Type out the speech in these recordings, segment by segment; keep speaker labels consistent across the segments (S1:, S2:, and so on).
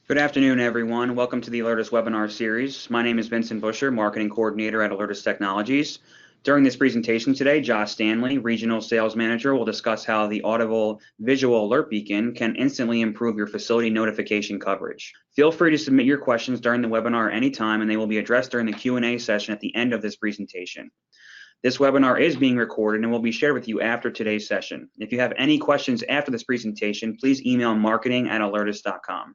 S1: Good afternoon, everyone. Welcome to the Alertus webinar series. My name is Vincent Busher, Marketing Coordinator at Alertus Technologies. During this presentation today, Josh Stanley, Regional Sales Manager, will discuss how the Audible Visual Alert Beacon can instantly improve your facility notification coverage. Feel free to submit your questions during the webinar anytime, and they will be addressed during the Q&A session at the end of this presentation. This webinar is being recorded and will be shared with you after today's session. If you have any questions after this presentation, please email marketing@alertus.com.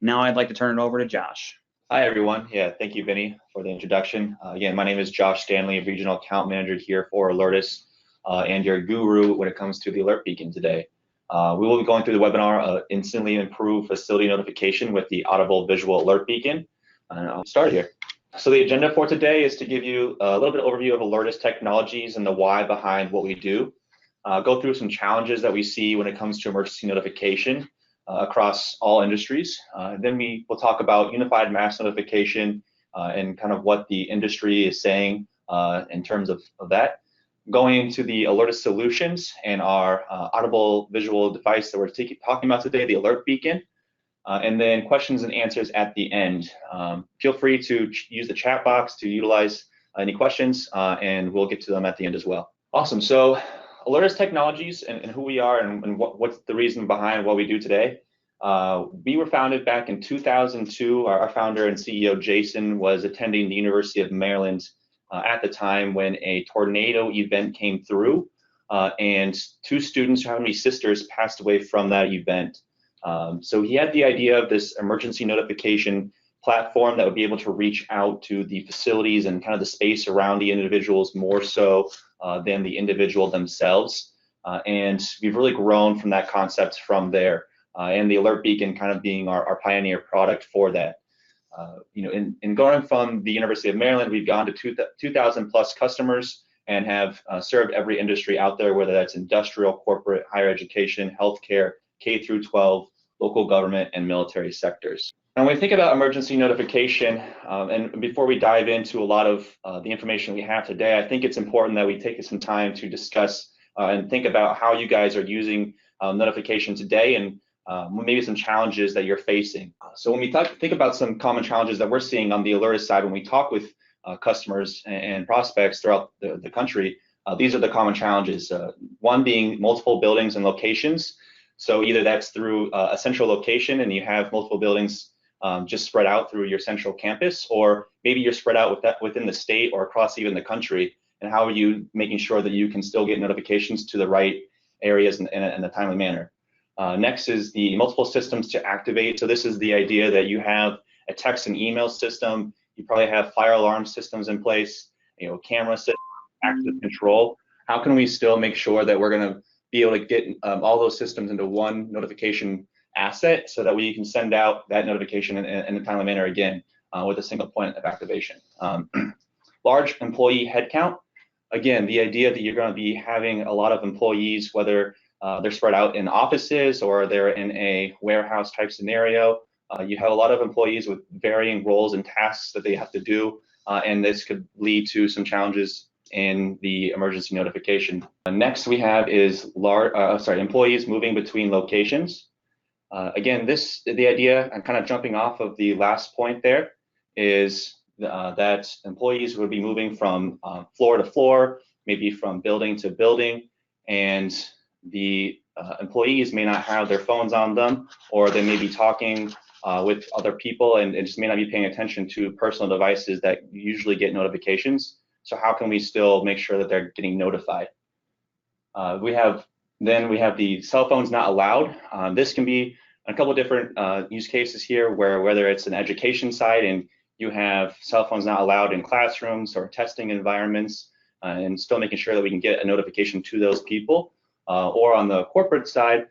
S1: Now I'd like to turn it over to Josh.
S2: Hi, everyone. Yeah, thank you, Vinny, for the introduction. Again, my name is Josh Stanley, Regional Account Manager here for Alertus, and your guru when it comes to the Alert Beacon today. We will be going through the webinar, Instantly Improve Facility Notification with the Audible Visual Alert Beacon. And I'll start here. So the agenda for today is to give you a little bit of overview of Alertus Technologies and the why behind what we do. Go through some challenges that we see when it comes to emergency notification across all industries. Then we will talk about unified mass notification and kind of what the industry is saying in terms of that. Going into the Alertus solutions and our Audible visual device that we're talking about today, the Alert Beacon. And then questions and answers at the end. Feel free to use the chat box to utilize any questions, and we'll get to them at the end as well. Awesome. So Alertus Technologies and who we are and what's the reason behind what we do today. We were founded back in 2002. Our founder and CEO, Jason, was attending the University of Maryland at the time when a tornado event came through, and two students, how many sisters, passed away from that event. So he had the idea of this emergency notification platform that would be able to reach out to the facilities and kind of the space around the individuals more so than the individual themselves. And we've really grown from that concept from there. And the Alert Beacon kind of being our pioneer product for that. In going from the University of Maryland, we've gone to 2,000 plus customers and have served every industry out there, whether that's industrial, corporate, higher education, healthcare, K through 12, local government, and military sectors. And when we think about emergency notification, and before we dive into a lot of the information we have today, I think it's important that we take some time to discuss and think about how you guys are using notification today and maybe some challenges that you're facing. So when we think about some common challenges that we're seeing on the Alertus side, when we talk with customers and prospects throughout the country, these are the common challenges. One being multiple buildings and locations. So either that's through a central location and you have multiple buildings just spread out through your central campus, or maybe you're spread out within the state or across even the country. And how are you making sure that you can still get notifications to the right areas in a timely manner? Next is the multiple systems to activate. So this is the idea that you have a text and email system. You probably have fire alarm systems in place, camera system, active control. How can we still make sure that we're going to be able to get all those systems into one notification asset so that we can send out that notification in a timely manner again with a single point of activation? Large employee headcount. Again, the idea that you're going to be having a lot of employees, whether they're spread out in offices or they're in a warehouse type scenario. You have a lot of employees with varying roles and tasks that they have to do, and this could lead to some challenges in the emergency notification. Next we have is employees moving between locations. Again, the idea, and kind of jumping off of the last point there, is that employees would be moving from floor to floor, maybe from building to building, and the employees may not have their phones on them, or they may be talking with other people and just may not be paying attention to personal devices that usually get notifications. So how can we still make sure that they're getting notified? We have the cell phones not allowed. This can be a couple of different use cases here, whether it's an education side and you have cell phones not allowed in classrooms or testing environments, and still making sure that we can get a notification to those people. Or on the corporate side,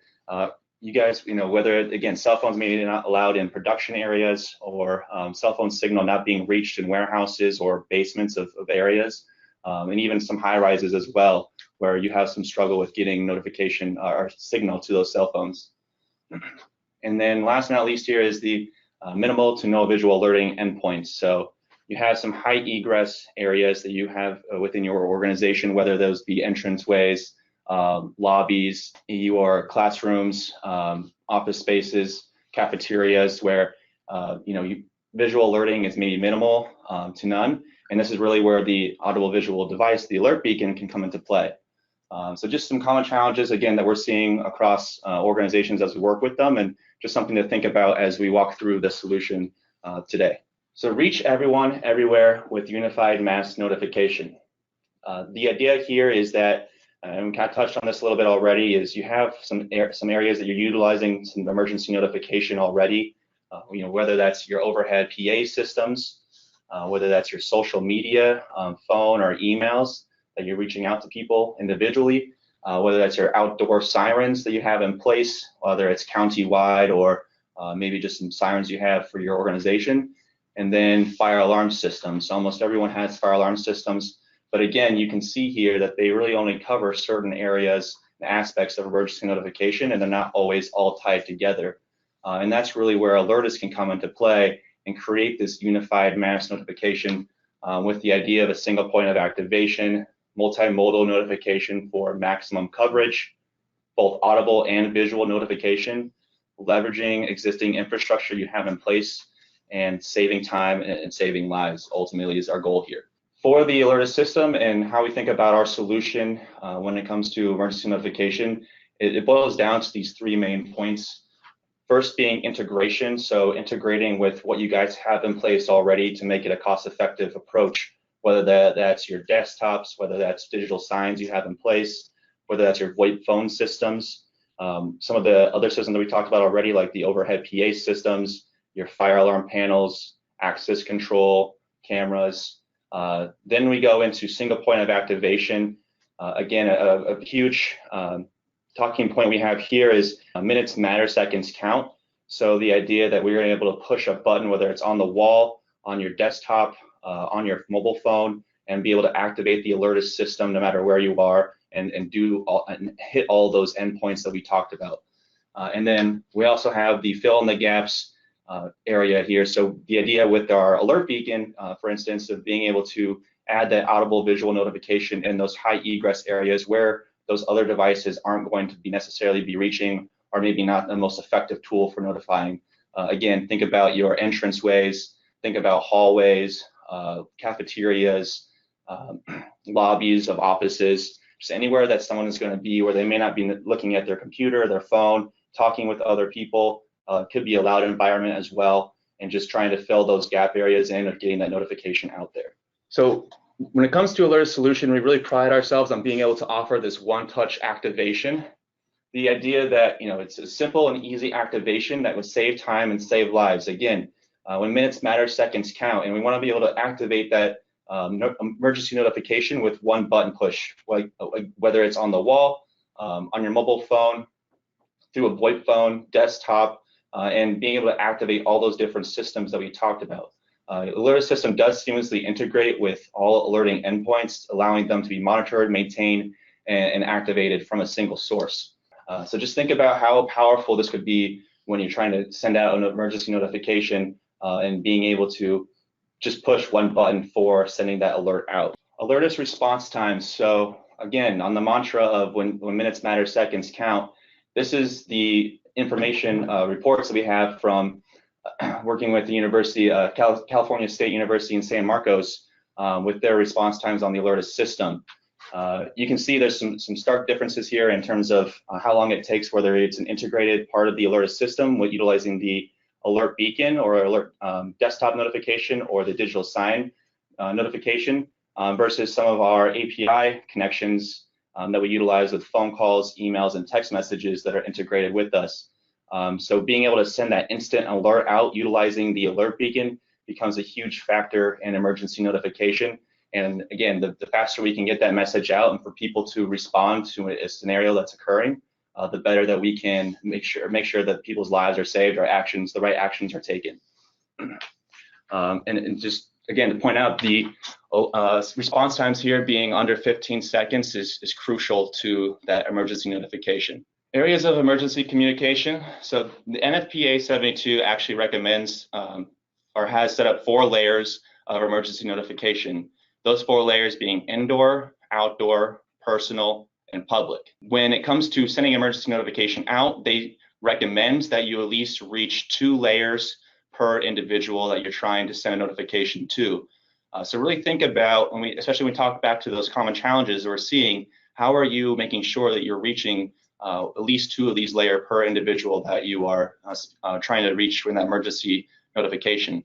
S2: you guys, whether, again, cell phones may be not allowed in production areas, or cell phone signal not being reached in warehouses or basements of areas, and even some high rises as well, where you have some struggle with getting notification or signal to those cell phones. And then last but not least here is the minimal to no visual alerting endpoints. So you have some high egress areas that you have within your organization, whether those be entranceways, lobbies, your classrooms, office spaces, cafeterias, where visual alerting is maybe minimal to none. And this is really where the audible visual device, the alert beacon, can come into play. So just some common challenges, again, that we're seeing across organizations as we work with them, and just something to think about as we walk through the solution today. So reach everyone, everywhere with unified mass notification. The idea here is that, and we kind of touched on this a little bit already, is you have some areas that you're utilizing some emergency notification already, whether that's your overhead PA systems, whether that's your social media, phone or emails that you're reaching out to people individually, whether that's your outdoor sirens that you have in place, whether it's county-wide or maybe just some sirens you have for your organization, and then fire alarm systems. Almost everyone has fire alarm systems, but again, you can see here that they really only cover certain areas and aspects of emergency notification, and they're not always all tied together. And that's really where Alertus can come into play and create this unified mass notification with the idea of a single point of activation, multimodal notification for maximum coverage, both audible and visual notification, leveraging existing infrastructure you have in place, and saving time and saving lives ultimately is our goal here. For the Alertus system and how we think about our solution when it comes to emergency notification, it boils down to these three main points. First being integration, so integrating with what you guys have in place already to make it a cost-effective approach, whether that's your desktops, whether that's digital signs you have in place, whether that's your VoIP phone systems, some of the other systems that we talked about already, like the overhead PA systems, your fire alarm panels, access control, cameras. Then we go into single point of activation. Again, a huge talking point we have here is minutes matter, seconds count. So the idea that we're able to push a button, whether it's on the wall, on your desktop, on your mobile phone, and be able to activate the Alertus system no matter where you are, and hit all those endpoints that we talked about. And then we also have the fill in the gaps area here. So the idea with our alert beacon, for instance, of being able to add that audible visual notification in those high egress areas where those other devices aren't going to be necessarily be reaching, or maybe not the most effective tool for notifying. Again, think about your entranceways, think about hallways, cafeterias, lobbies of offices, just anywhere that someone is going to be where they may not be looking at their computer, their phone, talking with other people. Could be a loud environment as well, and just trying to fill those gap areas in of getting that notification out there. So when it comes to Alertus solution, we really pride ourselves on being able to offer this one-touch activation. The idea that it's a simple and easy activation that would save time and save lives. Again, when minutes matter, seconds count, and we want to be able to activate that emergency notification with one button push, like whether it's on the wall, on your mobile phone, through a VoIP phone, desktop, and being able to activate all those different systems that we talked about. Alertus system does seamlessly integrate with all alerting endpoints, allowing them to be monitored, maintained, and activated from a single source. So just think about how powerful this could be when you're trying to send out an emergency notification and being able to just push one button for sending that alert out. Alertus response times. So again, on the mantra of when minutes matter, seconds count, this is the information reports that we have from working with the University, California State University in San Marcos, with their response times on the Alertus system. You can see there's some stark differences here in terms of how long it takes, whether it's an integrated part of the Alertus system with utilizing the alert beacon or alert desktop notification or the digital sign notification versus some of our API connections that we utilize with phone calls, emails, and text messages that are integrated with us. So being able to send that instant alert out utilizing the alert beacon becomes a huge factor in emergency notification. And again, the faster we can get that message out and for people to respond to a scenario that's occurring, the better that we can make sure that people's lives are saved, the right actions are taken. And just again, to point out, the response times here being under 15 seconds is crucial to that emergency notification. Areas of emergency communication. So the NFPA 72 actually recommends or has set up 4 layers of emergency notification. Those 4 layers being indoor, outdoor, personal, and public. When it comes to sending emergency notification out, they recommend that you at least reach 2 layers
S3: per individual that you're trying to send a notification to. So really think about, especially when we talk back to those common challenges we're seeing, how are you making sure that you're reaching at least 2 of these layers per individual that you are trying to reach in that emergency notification.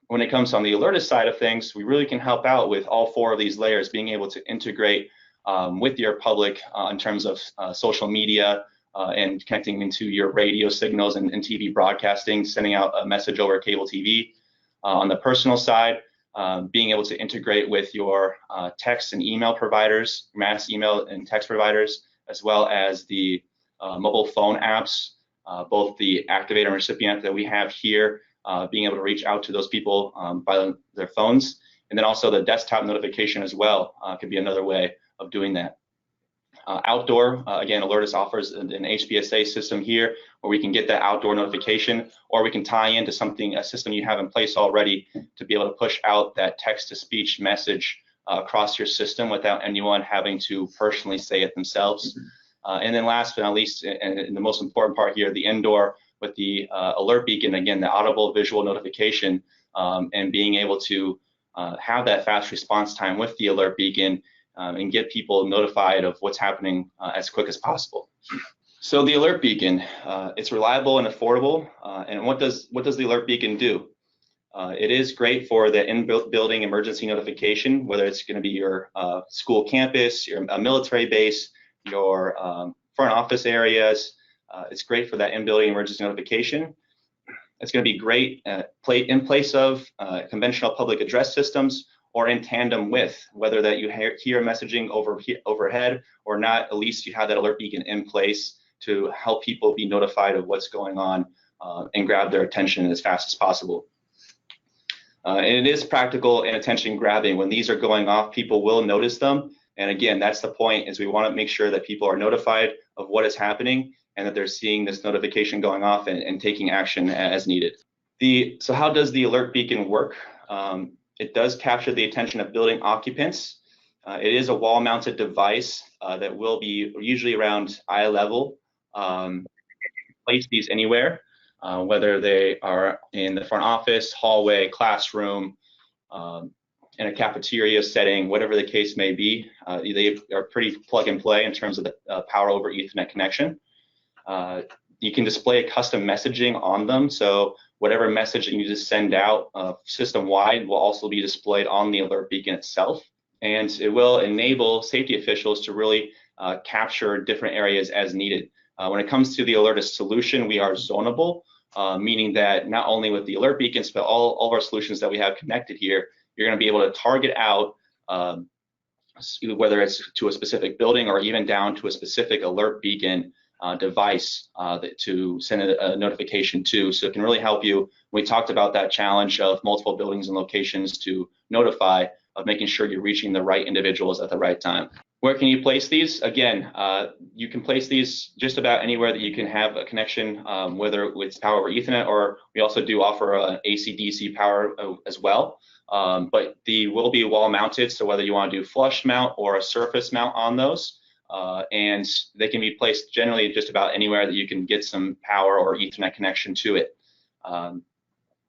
S3: When it comes on the Alertus side of things, we really can help out with all 4 of these layers, being able to integrate with your public in terms of social media and connecting into your radio signals and TV broadcasting, sending out a message over cable TV. On the personal side, being able to integrate with your text and email providers, mass email and text providers, as well as the mobile phone apps, both the activator and recipient that we have here, being able to reach out to those people by their phones. And then also the desktop notification as well could be another way of doing that. Outdoor, again, Alertus offers an HPSA system here where we can get that outdoor notification, or we can tie into a system you have in place already to be able to push out that text-to-speech message across your system without anyone having to personally say it themselves. And then last but not least, and the most important part here, the indoor with the alert beacon, again, the audible visual notification, and being able to have that fast response time with the alert beacon and get people notified of what's happening as quick as possible. So the alert beacon, it's reliable and affordable. And what does the alert beacon do? It is great for the in-building emergency notification, whether it's going to be your school campus, your military base, your front office areas. It's great for that in-building emergency notification. It's going to be great in place of conventional public address systems, or in tandem with, whether that you hear messaging overhead or not, at least you have that alert beacon in place to help people be notified of what's going on and grab their attention as fast as possible. And it is practical and attention grabbing. When these are going off, people will notice them. And again, that's the point, is we want to make sure that people are notified of what is happening and that they're seeing this notification going off and taking action as needed. So how does the alert beacon work? It does capture the attention of building occupants. It is a wall-mounted device that will be usually around eye level. Place these anywhere, whether they are in the front office, hallway, classroom, in a cafeteria setting, whatever the case may be. They are pretty plug and play in terms of the power over Ethernet connection. You can display a custom messaging on them, so whatever message that you just send out system-wide will also be displayed on the alert beacon itself. And it will enable safety officials to really capture different areas as needed. When it comes to the Alertus solution, we are zonable, meaning that not only with the alert beacons, but all of our solutions that we have connected here, you're going to be able to target out whether it's to a specific building or even down to a specific alert beacon device to send a notification to. So it can really help you. We talked about that challenge of multiple buildings and locations to notify, of making sure you're reaching the right individuals at the right time. Where can you place these? Again, you can place these just about anywhere that you can have a connection, whether it's power over Ethernet, or we also do offer an AC/DC power as well. But they will be wall mounted, so whether you want to do flush mount or a surface mount on those, and they can be placed generally just about anywhere that you can get some power or Ethernet connection to it. And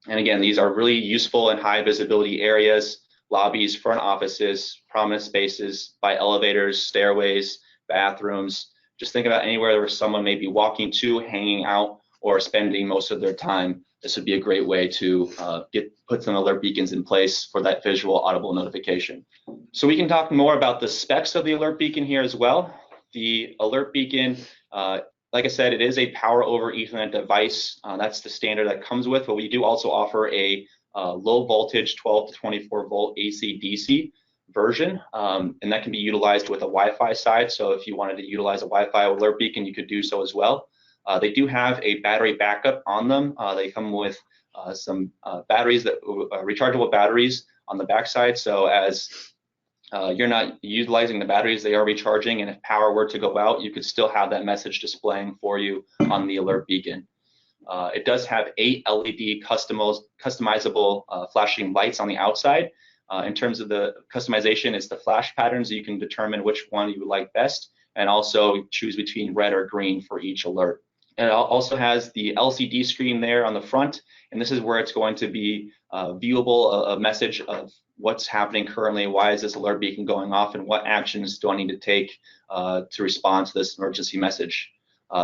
S3: again, these are really useful in high visibility areas, lobbies, front offices, prominent spaces, by elevators, stairways, bathrooms. Just think about anywhere where someone may be walking to, hanging out, or spending most of their time. This would be a great way to put some alert beacons in place for that visual audible notification. So we can talk more about the specs of the alert beacon here as well. The alert beacon, like I said, it is a power over Ethernet device. That's the standard that comes with, but we do also offer a low voltage 12 to 24 volt AC/DC version, and that can be utilized with a Wi-Fi side. So if you wanted to utilize a Wi-Fi alert beacon, you could do so as well. They do have a battery backup on them. They come with some batteries, that rechargeable batteries on the backside. So as you're not utilizing the batteries, they are recharging, and if power were to go out, you could still have that message displaying for you on the alert beacon. It does have 8 LED customizable flashing lights on the outside. In terms of the customization, it's the flash patterns. You can determine which one you would like best, and also choose between red or green for each alert. It also has the LCD screen there on the front, and this is where it's going to be viewable, a message of what's happening currently, why is this alert beacon going off, and what actions do I need to take to respond to this emergency message.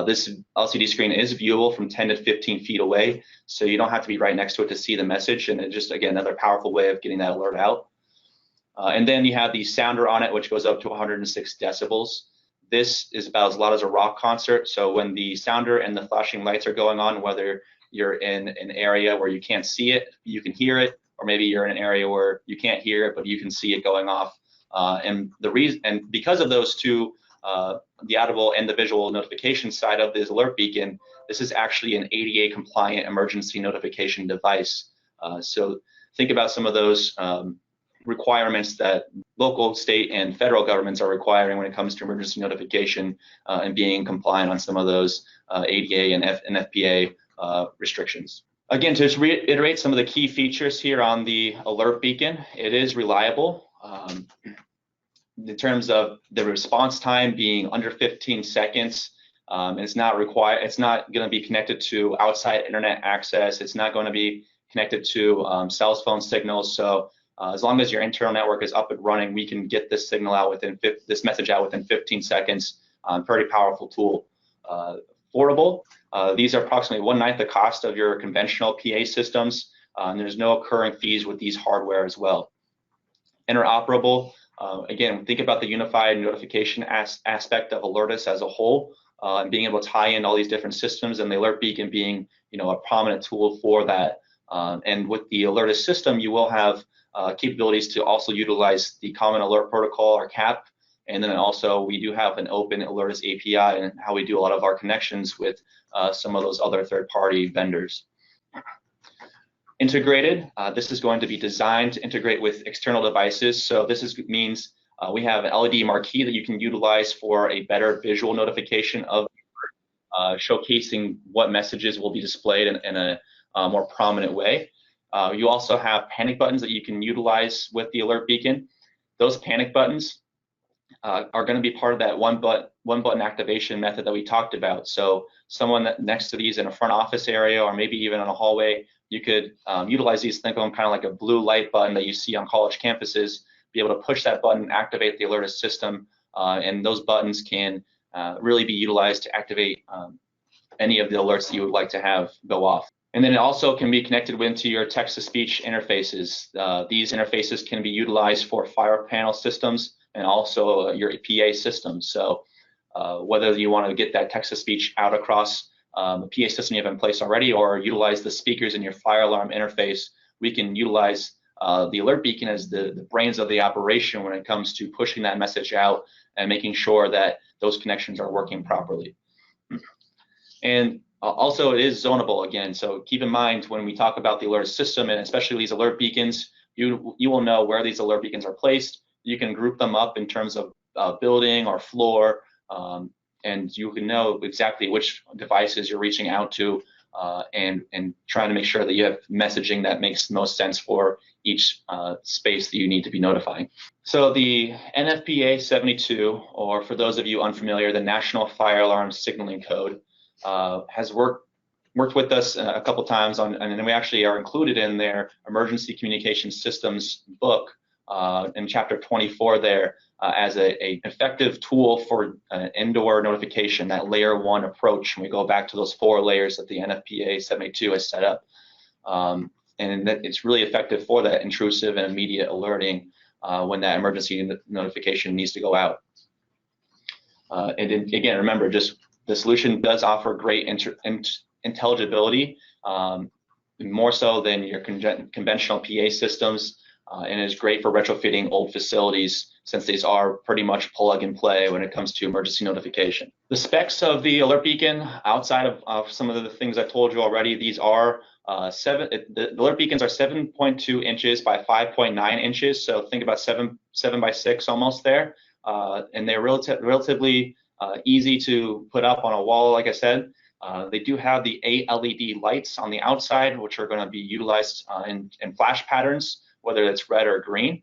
S3: This LCD screen is viewable from 10 to 15 feet away, so you don't have to be right next to it to see the message, and it's just, again, another powerful way of getting that alert out. And then you have the sounder on it, which goes up to 106 decibels. This is about as loud as a rock concert, so when the sounder and the flashing lights are going on, whether you're in an area where you can't see it, you can hear it, or maybe you're in an area where you can't hear it, but you can see it going off. And because of those two, the audible and the visual notification side of this alert beacon, this is actually an ADA compliant emergency notification device. So think about some of those requirements that local, state, and federal governments are requiring when it comes to emergency notification and being compliant on some of those ADA and NFPA restrictions. Again, to just reiterate some of the key features here on the alert beacon, it is reliable. In terms of the response time being under 15 seconds, it's not going to be connected to outside internet access. It's not going to be connected to cell phone signals. So as long as your internal network is up and running, we can get this signal out within this message out within 15 seconds. Pretty powerful tool. Affordable. These are approximately 1/9 the cost of your conventional PA systems. And there's no occurring fees with these hardware as well. Interoperable. Again, think about the unified notification aspect of Alertus as a whole, and being able to tie in all these different systems, and the alert beacon being, a prominent tool for that. And with the Alertus system, you will have capabilities to also utilize the Common Alert Protocol, or CAP, and then also we do have an open Alertus API, and how we do a lot of our connections with some of those other third-party vendors. Integrated, this is going to be designed to integrate with external devices. So this means we have an LED marquee that you can utilize for a better visual notification of showcasing what messages will be displayed in a more prominent way. You also have panic buttons that you can utilize with the alert beacon. Those panic buttons are going to be part of that one button activation method that we talked about. So someone next to these in a front office area, or maybe even in a hallway, you could utilize these, think of them kind of like a blue light button that you see on college campuses, be able to push that button, activate the Alertus system, and those buttons can really be utilized to activate any of the alerts that you would like to have go off. And then it also can be connected into your text-to-speech interfaces. These interfaces can be utilized for fire panel systems and also your PA systems. So whether you want to get that text-to-speech out across a PA system you have in place already, or utilize the speakers in your fire alarm interface, we can utilize the alert beacon as the brains of the operation when it comes to pushing that message out and making sure that those connections are working properly. And also, it is zonable again. So keep in mind when we talk about the alert system, and especially these alert beacons, you will know where these alert beacons are placed. You can group them up in terms of building or floor, and you can know exactly which devices you're reaching out to, and trying to make sure that you have messaging that makes most sense for each space that you need to be notifying. So the NFPA 72, or for those of you unfamiliar, the National Fire Alarm Signaling Code, has worked with us a couple times and we actually are included in their Emergency Communication Systems book in chapter 24 there as a effective tool for indoor notification, that layer 1 approach. And we go back to those 4 layers that the NFPA 72 has set up, and that it's really effective for that intrusive and immediate alerting when that emergency notification needs to go out. And again, remember, just the solution does offer great intelligibility, more so than your conventional PA systems, and is great for retrofitting old facilities, since these are pretty much plug and play when it comes to emergency notification. The specs of the alert beacon, outside of some of the things I told you already, these are the alert beacons are 7.2 inches by 5.9 inches, so think about 7 by 6 almost there, and they're relatively easy to put up on a wall, like I said. They do have the 8 LED lights on the outside, which are going to be utilized in flash patterns, whether it's red or green.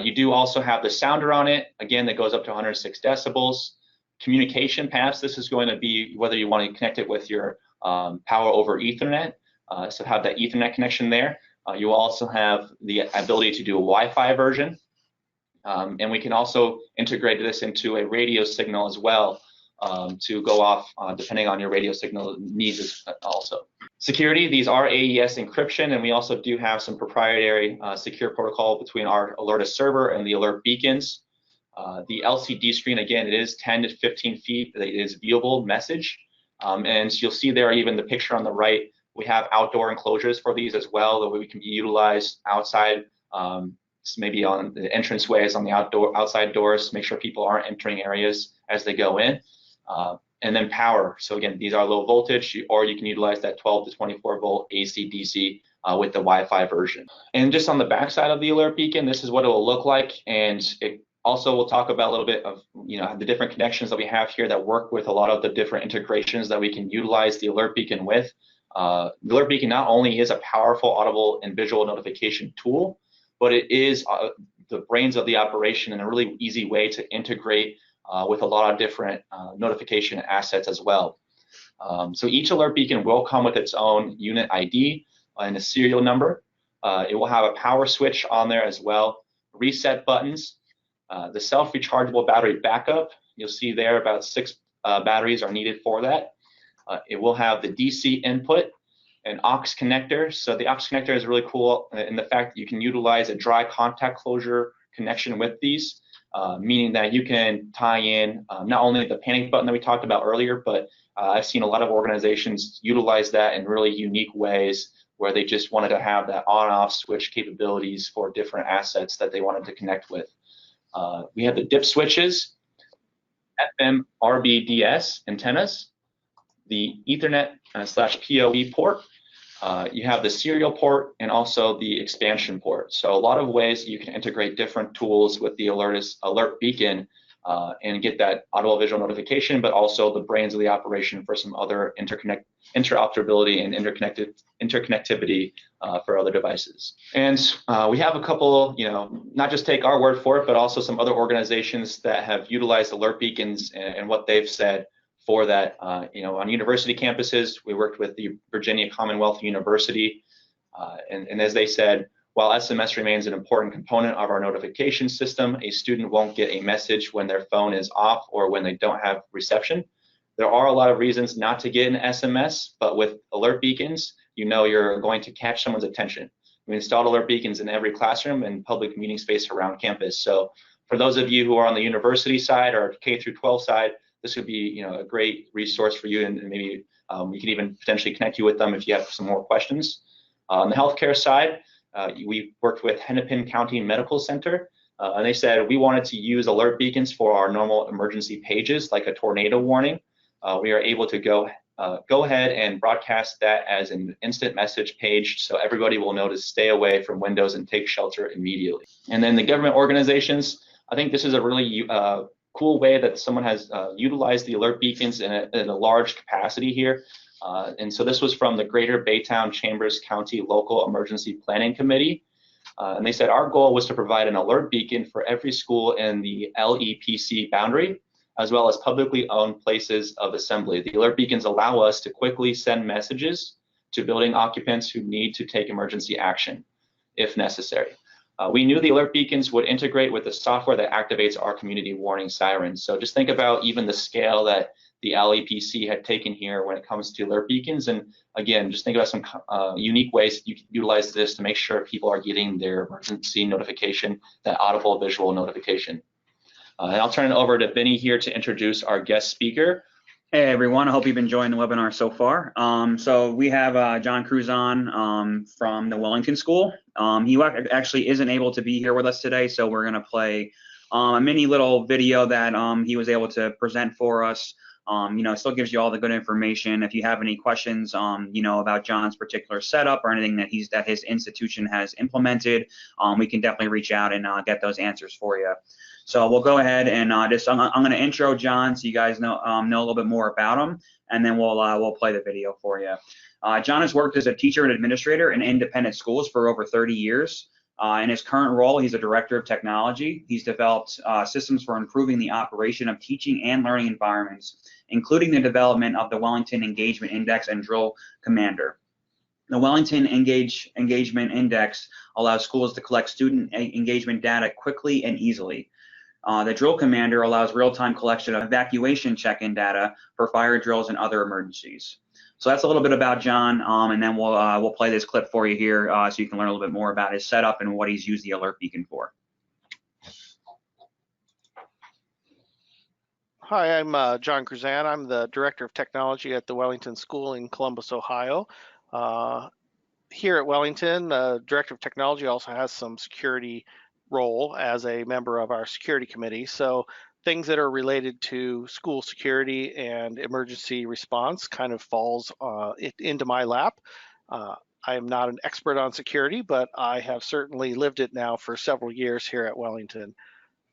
S3: You do also have the sounder on it, again, that goes up to 106 decibels. communication paths, this is going to be whether you want to connect it with your power over Ethernet, so have that Ethernet connection there. You also have the ability to do a Wi-Fi version, and we can also integrate this into a radio signal as well, to go off depending on your radio signal needs also. Security, these are AES encryption, and we also do have some proprietary secure protocol between our Alertus server and the alert beacons. The LCD screen, again, it is 10 to 15 feet. It is viewable message. And you'll see there even the picture on the right, we have outdoor enclosures for these as well that we can utilize outside, maybe on the entranceways, on the outside doors, make sure people aren't entering areas as they go in. And then power. So again, these are low voltage, or you can utilize that 12 to 24 volt AC DC with the Wi-Fi version. And just on the back side of the alert beacon, this is what it will look like. And it also we'll talk about a little bit of the different connections that we have here that work with a lot of the different integrations that we can utilize the alert beacon with. The alert beacon not only is a powerful audible and visual notification tool, but it is the brains of the operation and a really easy way to integrate with a lot of different notification assets as well. So each alert beacon will come with its own unit ID and a serial number. It will have a power switch on there as well, reset buttons, the self-rechargeable battery backup. You'll see there about 6 batteries are needed for that. It will have the DC input, an aux connector. So the aux connector is really cool in the fact that you can utilize a dry contact closure connection with these. Meaning that you can tie in not only the panic button that we talked about earlier, but I've seen a lot of organizations utilize that in really unique ways where they just wanted to have that on-off switch capabilities for different assets that they wanted to connect with. We have the dip switches, FM RBDS antennas, the Ethernet / PoE port. You have the serial port and also the expansion port. So a lot of ways you can integrate different tools with the Alertus alert beacon and get that audible visual notification, but also the brains of the operation for some other interoperability and interconnectivity for other devices. And we have a couple, not just take our word for it, but also some other organizations that have utilized alert beacons and what they've said for that. On university campuses, we worked with the Virginia Commonwealth University, and as they said, while SMS remains an important component of our notification system, a student won't get a message when their phone is off or when they don't have reception. There are a lot of reasons not to get an SMS, but with alert beacons, you're going to catch someone's attention. We installed alert beacons in every classroom and public meeting space around campus. So for those of you who are on the university side or K through 12 side, this would be a great resource for you, and maybe we can even potentially connect you with them if you have some more questions. On the healthcare side, we worked with Hennepin County Medical Center, and they said we wanted to use alert beacons for our normal emergency pages, like a tornado warning. We are able to go ahead and broadcast that as an instant message page, so everybody will know to stay away from windows and take shelter immediately. And then the government organizations, I think this is a really cool way that someone has utilized the alert beacons in a large capacity here. And so this was from the Greater Baytown Chambers County Local Emergency Planning Committee. And they said our goal was to provide an alert beacon for every school in the LEPC boundary, as well as publicly owned places of assembly. The alert beacons allow us to quickly send messages to building occupants who need to take emergency action if necessary. We knew the alert beacons would integrate with the software that activates our community warning sirens. So just think about even the scale that the LEPC had taken here when it comes to alert beacons. And again, just think about some unique ways you can utilize this to make sure people are getting their emergency notification, that audible visual notification. And I'll turn it over to Vinny here to introduce our guest speaker.
S1: Hey everyone, I hope you've been enjoying the webinar so far. So we have John Cruz on from the Wellington School. He actually isn't able to be here with us today, so we're gonna play a mini little video that he was able to present for us. It still gives you all the good information. If you have any questions, about John's particular setup or anything that his institution has implemented, we can definitely reach out and get those answers for you. So we'll go ahead and I'm going to intro John so you guys know a little bit more about him, and then we'll play the video for you. John has worked as a teacher and administrator in independent schools for over 30 years. In his current role, he's a director of technology. He's developed systems for improving the operation of teaching and learning environments, including the development of the Wellington Engagement Index and Drill Commander. The Wellington Engagement Index allows schools to collect student engagement data quickly and easily. The Drill Commander allows real-time collection of evacuation check-in data for fire drills and other emergencies. So that's a little bit about John, and then we'll play this clip for you here so you can learn a little bit more about his setup and what he's used the Alert Beacon for.
S4: Hi, I'm John Cruzan. I'm the Director of Technology at the Wellington School in Columbus, Ohio. Here at Wellington, Director of Technology also has some security role as a member of our security committee. So things that are related to school security and emergency response kind of falls into my lap. I am not an expert on security, but I have certainly lived it now for several years here at Wellington.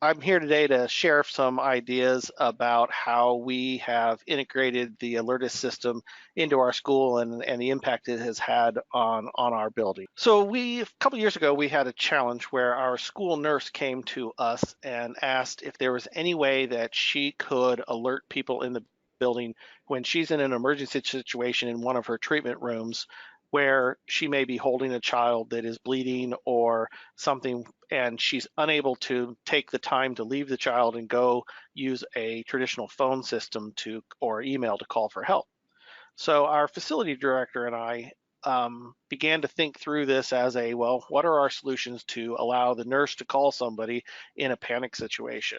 S4: I'm here today to share some ideas about how we have integrated the Alertus system into our school and the impact it has had on our building. So a couple years ago, we had a challenge where our school nurse came to us and asked if there was any way that she could alert people in the building when she's in an emergency situation in one of her treatment rooms where she may be holding a child that is bleeding or something, and she's unable to take the time to leave the child and go use a traditional phone system or email to call for help. So our facility director and I began to think through this as well, what are our solutions to allow the nurse to call somebody in a panic situation?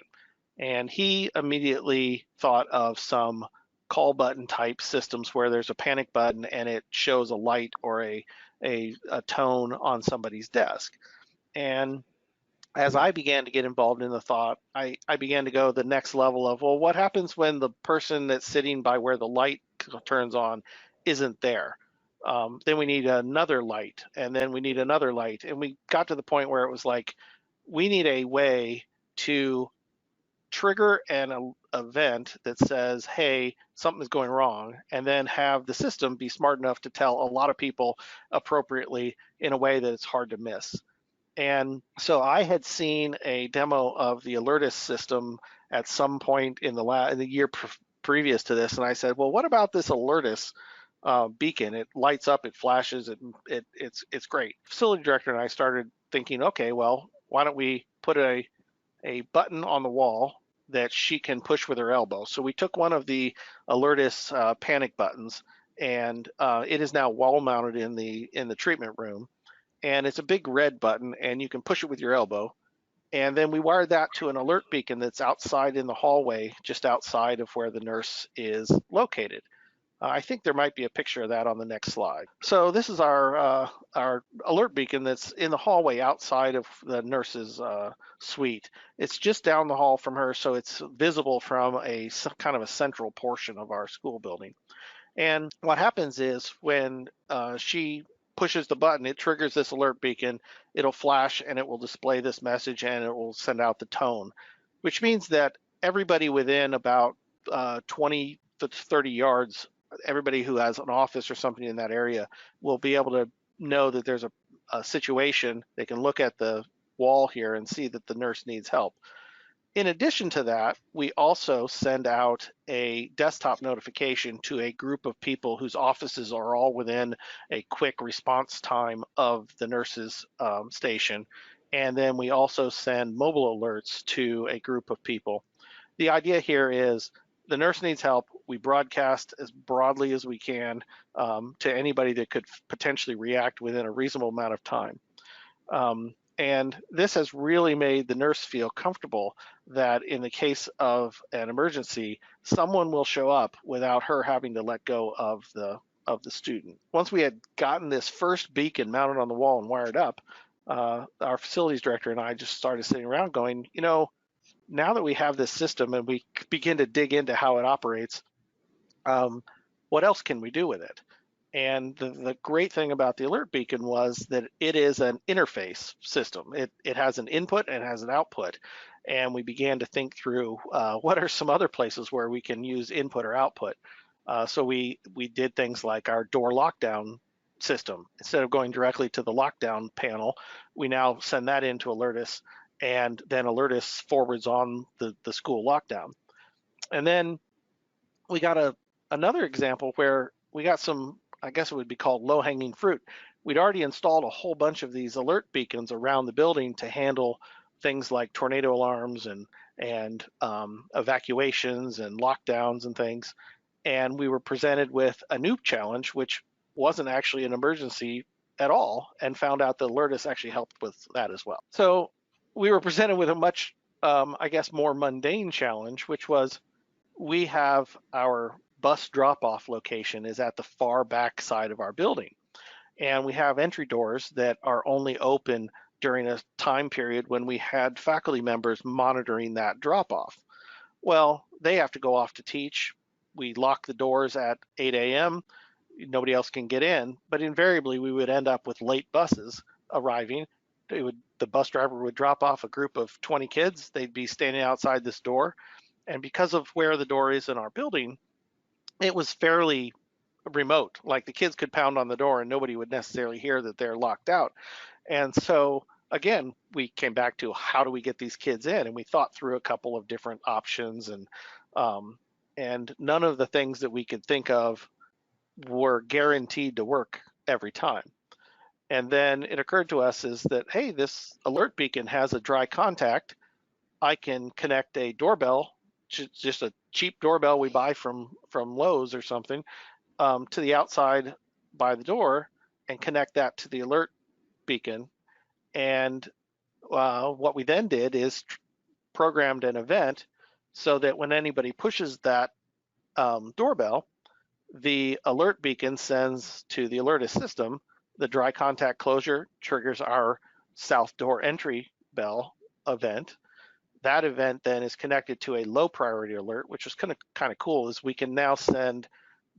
S4: And he immediately thought of some call button type systems where there's a panic button and it shows a light or a tone on somebody's desk. And as I began to get involved in the thought, I began to go the next level of, well, what happens when the person that's sitting by where the light turns on isn't there? Then we need another light, and then we need another light. And we got to the point where it was like, we need a way to trigger an event that says, hey, something's going wrong, and then have the system be smart enough to tell a lot of people appropriately in a way that it's hard to miss. And so I had seen a demo of the Alertus system at some point in the year previous to this, and I said, well, what about this Alertus beacon? It lights up, it flashes, it's great. Facility director and I started thinking, okay, well, why don't we put a button on the wall that she can push with her elbow. So we took one of the Alertus panic buttons, and it is now wall mounted in the treatment room. And it's a big red button, and you can push it with your elbow. And then we wired that to an alert beacon that's outside in the hallway, just outside of where the nurse is located. I think there might be a picture of that on the next slide. So this is our alert beacon that's in the hallway outside of the nurse's suite. It's just down the hall from her, so it's visible from some kind of a central portion of our school building. And what happens is when she pushes the button, it triggers this alert beacon, it'll flash and it will display this message and it will send out the tone, which means that everybody within about 20 to 30 yards, everybody who has an office or something in that area will be able to know that there's a situation. They can look at the wall here and see that the nurse needs help. In addition to that, we also send out a desktop notification to a group of people whose offices are all within a quick response time of the nurse's station. And then we also send mobile alerts to a group of people. The idea here is the nurse needs help. We broadcast as broadly as we can to anybody that could potentially react within a reasonable amount of time. And this has really made the nurse feel comfortable that in the case of an emergency, someone will show up without her having to let go of the student. Once we had gotten this first beacon mounted on the wall and wired up, our facilities director and I just started sitting around going, you know, now that we have this system and we begin to dig into how it operates, what else can we do with it? And the great thing about the alert beacon was that it is an interface system. It has an input and has an output. And we began to think through what are some other places where we can use input or output. So we did things like our door lockdown system. Instead of going directly to the lockdown panel, we now send that into Alertus, and then Alertus forwards on the school lockdown. And then we got another example where we got some, I guess it would be called low-hanging fruit. We'd already installed a whole bunch of these alert beacons around the building to handle things like tornado alarms and evacuations and lockdowns and things. And we were presented with a new challenge, which wasn't actually an emergency at all, and found out that Alertus actually helped with that as well. So we were presented with a much, I guess, more mundane challenge, which was we have our bus drop-off location is at the far back side of our building. And we have entry doors that are only open during a time period when we had faculty members monitoring that drop-off. Well, they have to go off to teach. We lock the doors at 8 a.m. Nobody else can get in, but invariably we would end up with late buses arriving. The bus driver would drop off a group of 20 kids. They'd be standing outside this door. And because of where the door is in our building, it was fairly remote. Like the kids could pound on the door and nobody would necessarily hear that they're locked out. And so again, we came back to how do we get these kids in? And we thought through a couple of different options, and none of the things that we could think of were guaranteed to work every time. And then it occurred to us is that, hey, this alert beacon has a dry contact. I can connect a doorbell, just a cheap doorbell we buy from Lowe's or something, to the outside by the door, and connect that to the alert beacon. And what we then did is programmed an event so that when anybody pushes that doorbell, the alert beacon sends to the Alertus system. The dry contact closure triggers our south door entry bell event. That event then is connected to a low priority alert, which was kind of cool, is we can now send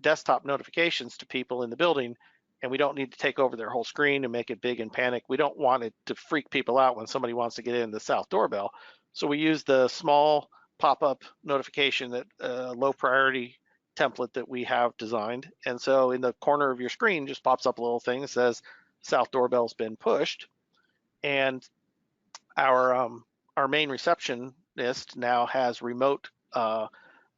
S4: desktop notifications to people in the building, and we don't need to take over their whole screen and make it big and panic. We don't want it to freak people out when somebody wants to get in the south doorbell. So we use the small pop-up notification that low priority template that we have designed. And so in the corner of your screen just pops up a little thing that says south doorbell's been pushed. And our main receptionist now has remote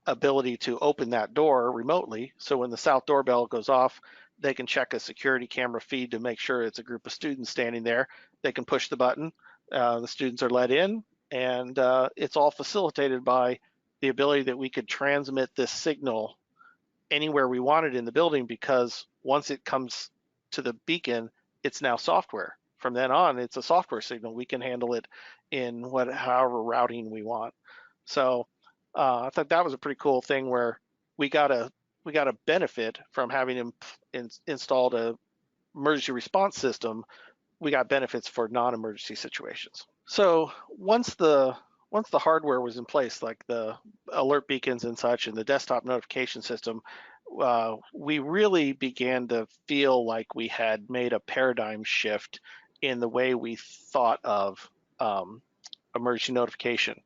S4: ability to open that door remotely. So when the south doorbell goes off, they can check a security camera feed to make sure it's a group of students standing there. They can push the button, the students are let in, and it's all facilitated by the ability that we could transmit this signal anywhere we wanted in the building, because once it comes to the beacon, it's now software. From then on, it's a software signal. We can handle it in however routing we want. So I thought that was a pretty cool thing where we got a benefit from having installed a emergency response system. We got benefits for non-emergency situations. So once the hardware was in place, like the alert beacons and such, and the desktop notification system, we really began to feel like we had made a paradigm shift in the way we thought of emergency notification.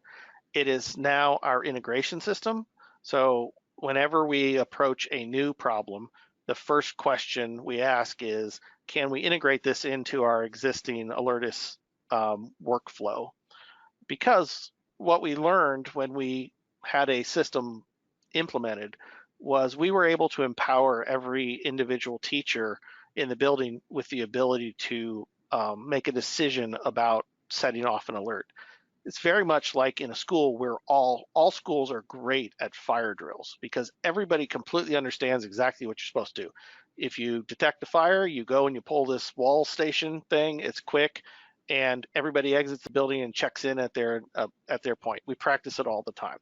S4: It is now our integration system. So whenever we approach a new problem, the first question we ask is, can we integrate this into our existing Alertus workflow? Because what we learned when we had a system implemented was we were able to empower every individual teacher in the building with the ability to make a decision about setting off an alert. It's very much like in a school where all schools are great at fire drills, because everybody completely understands exactly what you're supposed to do. If you detect a fire, you go and you pull this wall station thing. It's quick, and everybody exits the building and checks in at their point. We practice it all the time.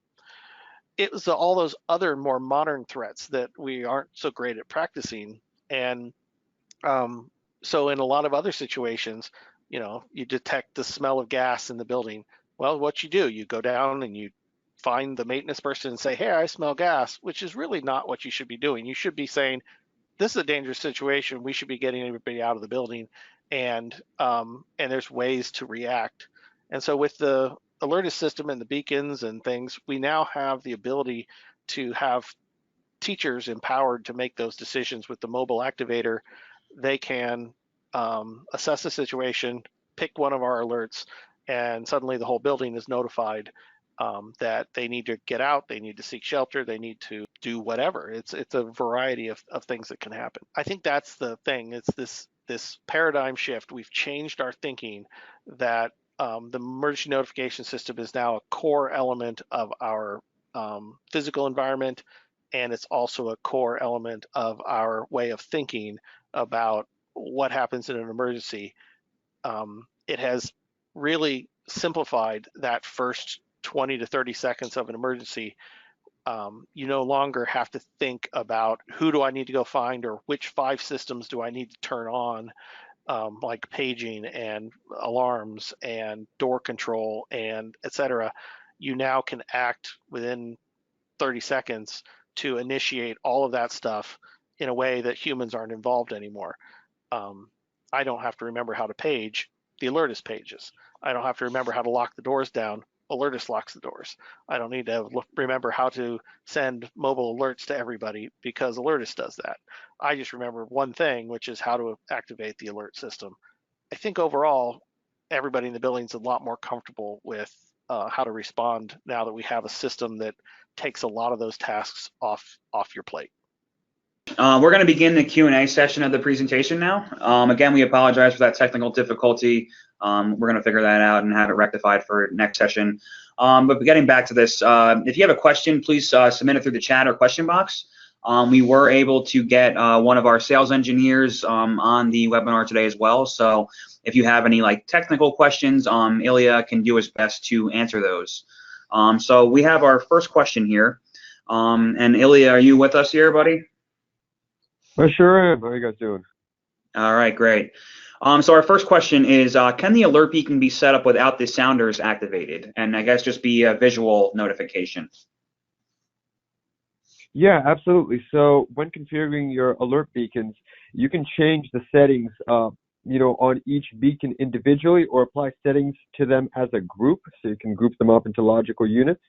S4: It was all those other more modern threats that we aren't so great at practicing, and so in a lot of other situations, you detect the smell of gas in the building. Well, what you do, you go down and you find the maintenance person and say, hey, I smell gas, which is really not what you should be doing. You should be saying, this is a dangerous situation. We should be getting everybody out of the building, and there's ways to react. And so with the Alertus system and the beacons and things, we now have the ability to have teachers empowered to make those decisions with the mobile activator they can assess the situation, pick one of our alerts, and suddenly the whole building is notified that they need to get out, they need to seek shelter, they need to do whatever. It's a variety of things that can happen. I think that's the thing. It's this paradigm shift. We've changed our thinking that the emergency notification system is now a core element of our physical environment, and it's also a core element of our way of thinking about what happens in an emergency. It has really simplified that first 20 to 30 seconds of an emergency. You no longer have to think about who do I need to go find or which 5 systems do I need to turn on, like paging and alarms and door control and etc. You now can act within 30 seconds to initiate all of that stuff in a way that humans aren't involved anymore. I don't have to remember how to page, the Alertus pages. I don't have to remember how to lock the doors down, Alertus locks the doors. I don't need to remember how to send mobile alerts to everybody because Alertus does that. I just remember one thing, which is how to activate the alert system. I think overall, everybody in the building is a lot more comfortable with how to respond now that we have a system that takes a lot of those tasks off your plate.
S1: We're going to begin the Q&A session of the presentation now. Again, we apologize for that technical difficulty. We're going to figure that out and have it rectified for next session. But getting back to this, if you have a question, please submit it through the chat or question box. We were able to get one of our sales engineers on the webinar today as well. So if you have any technical questions, Ilya can do his best to answer those. So we have our first question here. And Ilya, are you with us here, buddy?
S5: I sure am. How are you guys doing?
S1: All right, great. So our first question is, can the alert beacon be set up without the sounders activated? And I guess just be a visual notification.
S5: Yeah, absolutely. So when configuring your alert beacons, you can change the settings, on each beacon individually or apply settings to them as a group. So you can group them up into logical units.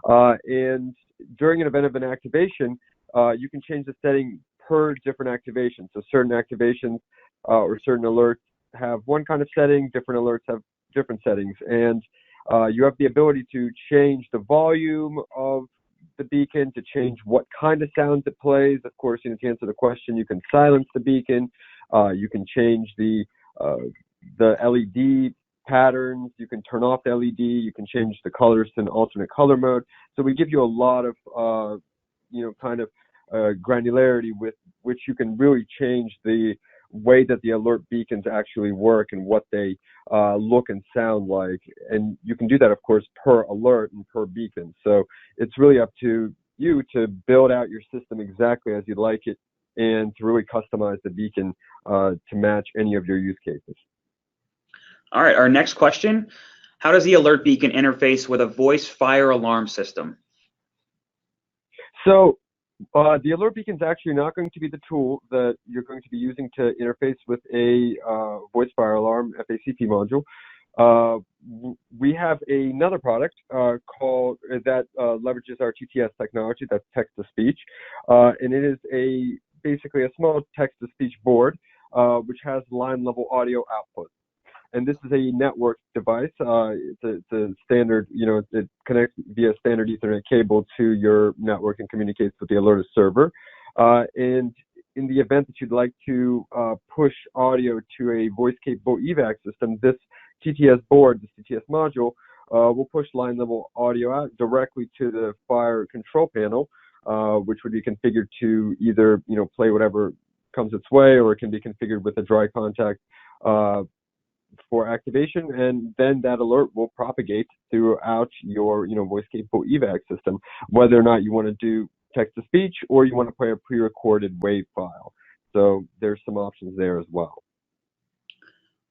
S5: And during an event of an activation, you can change the setting per different activation. So certain activations or certain alerts have one kind of setting, different alerts have different settings. And you have the ability to change the volume of the beacon, to change what kind of sounds it plays. Of course, to answer the question, you can silence the beacon. You can change the LED patterns. You can turn off the LED. You can change the colors to an alternate color mode. So we give you a lot of, granularity with which you can really change the way that the alert beacons actually work and what they look and sound like. And you can do that, of course, per alert and per beacon. So it's really up to you to build out your system exactly as you'd like it and to really customize the beacon to match any of your use cases.
S1: All right, our next question. How does the alert beacon interface with a voice fire alarm system?
S5: So the alert beacon is actually not going to be the tool that you're going to be using to interface with a voice fire alarm FACP module. We have another product called that leverages our TTS technology, that's text-to-speech, and it is basically a small text-to-speech board which has line-level audio output. And this is a network device. It's a standard, it connects via standard Ethernet cable to your network and communicates with the Alertus server. And in the event that you'd like to push audio to a voice-capable evac system, this TTS board, this TTS module, will push line-level audio out directly to the fire control panel, which would be configured to either, play whatever comes its way, or it can be configured with a dry contact for activation, and then that alert will propagate throughout your voice capable evac system, whether or not you want to do text to speech or you want to play a pre-recorded wave file. So there's some options there as well.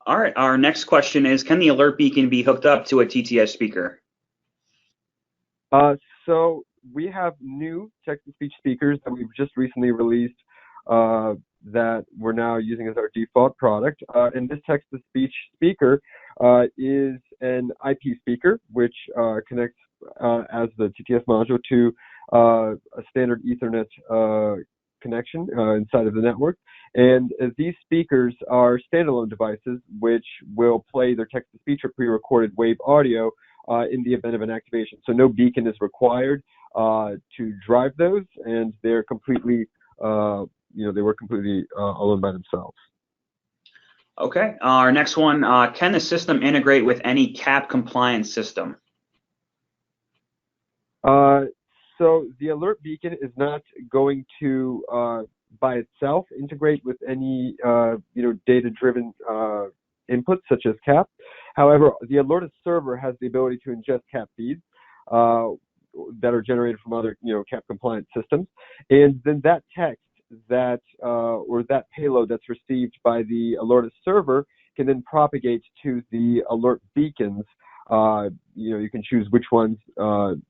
S1: All right, our next question is, can the alert beacon be hooked up to a TTS speaker?
S5: So we have new text to speech speakers that we've just recently released that we're now using as our default product. And this text-to-speech speaker is an IP speaker, which connects as the TTS module to a standard Ethernet connection inside of the network. And these speakers are standalone devices which will play their text-to-speech or pre-recorded wave audio in the event of an activation. So no beacon is required to drive those, and they're completely, they work completely alone by themselves.
S1: Okay. Our next one, can the system integrate with any CAP compliance system?
S5: So the alert beacon is not going to, by itself, integrate with any, data-driven inputs such as CAP. However, the Alertus server has the ability to ingest CAP feeds that are generated from other, CAP compliant systems, and then that text that or that payload that's received by the Alertus server can then propagate to the alert beacons. You can choose which ones that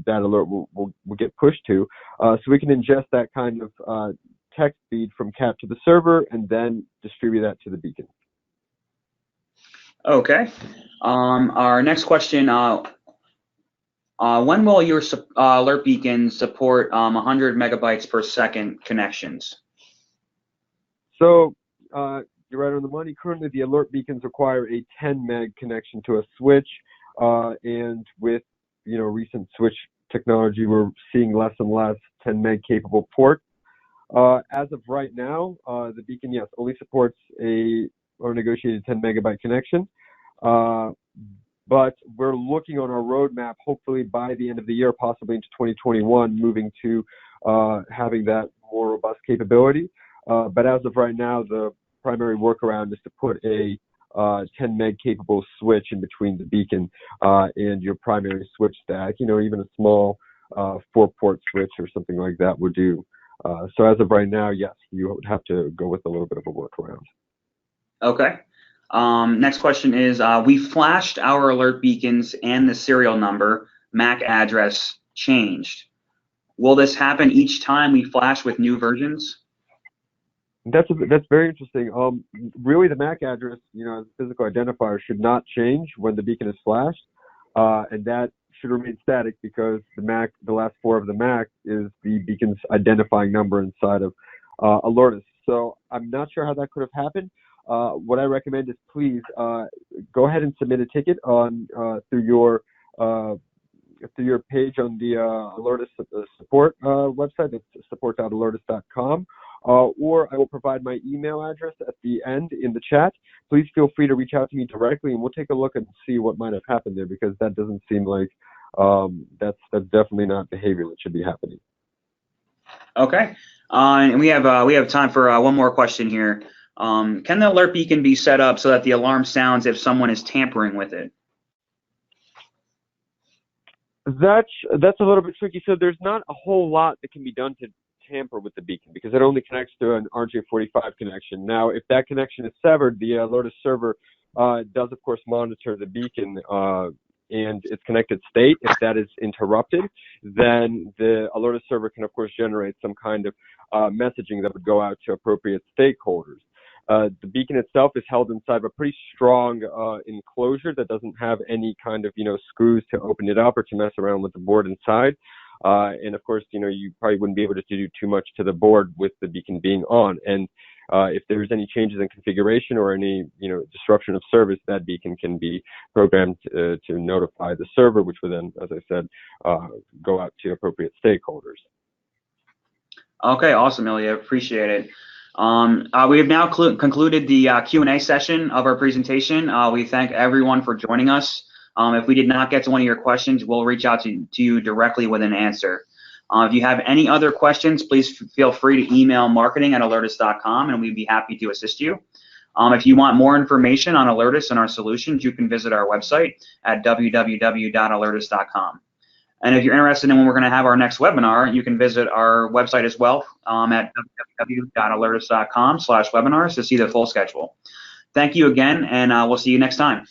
S5: alert will get pushed to. So we can ingest that kind of text feed from CAP to the server and then distribute that to the beacon.
S1: Okay. Our next question, when will your alert beacon support 100 megabytes per second connections?
S5: So you're right on the money. Currently, the alert beacons require a 10 meg connection to a switch, and with recent switch technology, we're seeing less and less 10 meg capable ports. As of right now, the beacon, yes, only supports our negotiated 10 megabyte connection. But we're looking on our roadmap, hopefully by the end of the year, possibly into 2021, moving to having that more robust capability. But as of right now, the primary workaround is to put a 10 meg capable switch in between the beacon and your primary switch stack. Even a small 4-port switch or something like that would do. So as of right now, yes, you would have to go with a little bit of a workaround.
S1: Okay. Next question is, we flashed our alert beacons and the serial number, MAC address changed. Will this happen each time we flash with new versions?
S5: That's very interesting. Really, the MAC address, as a physical identifier, should not change when the beacon is flashed, and that should remain static because the last 4 of the MAC is the beacon's identifying number inside of Alertus. So I'm not sure how that could have happened. What I recommend is please go ahead and submit a ticket on through your page on the Alertus support website. That's support.alertus.com. Or I will provide my email address at the end in the chat. Please feel free to reach out to me directly, and we'll take a look and see what might have happened there, because that doesn't seem like that's definitely not behavior that should be happening.
S1: Okay, and we have time for one more question here. Can the alert beacon be set up so that the alarm sounds if someone is tampering with it?
S5: That's a little bit tricky. So there's not a whole lot that can be done to tamper with the beacon because it only connects to an RJ45 connection. Now, if that connection is severed, the Alertus server does, of course, monitor the beacon and its connected state. If that is interrupted, then the Alertus server can, of course, generate some kind of messaging that would go out to appropriate stakeholders. The beacon itself is held inside of a pretty strong enclosure that doesn't have any kind of, screws to open it up or to mess around with the board inside. And of course, you probably wouldn't be able to do too much to the board with the beacon being on. And if there's any changes in configuration or any, disruption of service, that beacon can be programmed to notify the server, which will then, as I said, go out to appropriate stakeholders.
S1: Okay, awesome, Ilya. Appreciate it. We have now concluded the Q&A session of our presentation. We thank everyone for joining us. If we did not get to one of your questions, we'll reach out to you directly with an answer. If you have any other questions, please feel free to email marketing@alertus.com, and we'd be happy to assist you. If you want more information on Alertus and our solutions, you can visit our website at www.alertus.com. And if you're interested in when we're going to have our next webinar, you can visit our website as well at www.alertus.com/webinars to see the full schedule. Thank you again, and we'll see you next time.